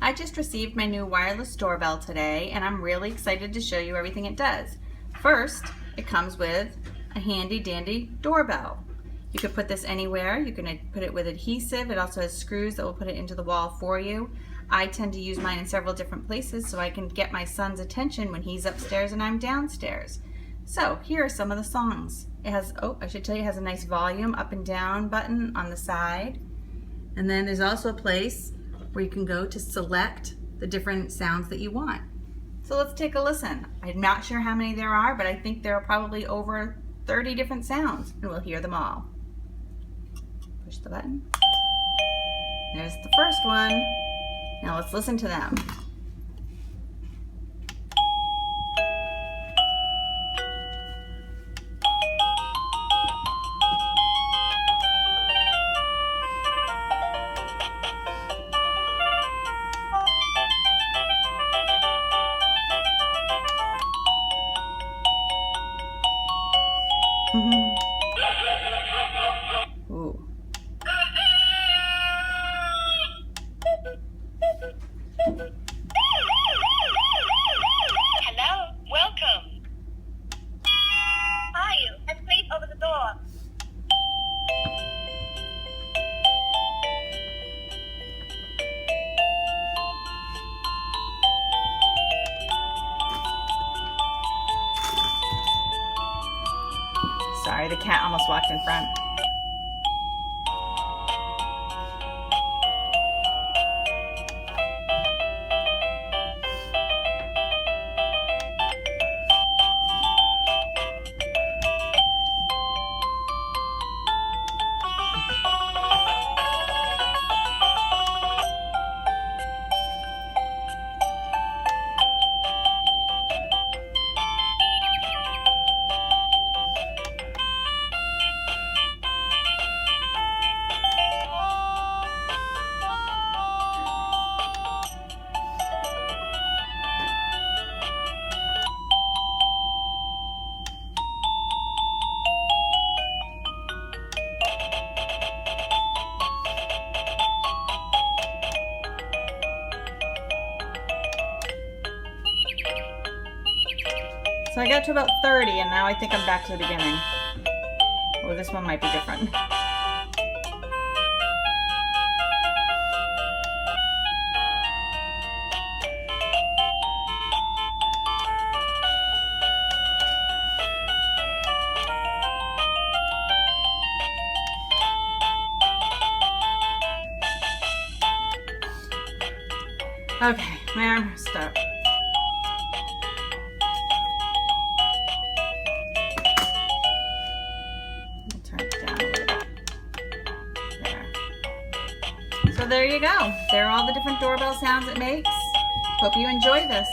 I just received my new wireless doorbell today, and I'm really excited to show you everything it does. First, it comes with a handy dandy doorbell. You could put this anywhere. You can put it with adhesive. It also has screws that will put it into the wall for you. I tend to use mine in several different places so I can get my son's attention when he's upstairs and I'm downstairs. So here are some of the songs. It has, I should tell you, it has a nice volume up and down button on the side. And then there's also a place where you can go to select the different sounds that you want. So let's take a listen. I'm not sure how many there are, but I think there are probably over 30 different sounds, and we'll hear them all. Push the button. There's the first one. Now let's listen to them. Ooh. Hello, welcome. Are you? And please open the door. Sorry, the cat almost walked in front. So I got to about 30 and now I think I'm back to the beginning. Oh, this one might be different. Okay, my arm stuck. So there you go. There are all the different doorbell sounds it makes. Hope you enjoy this.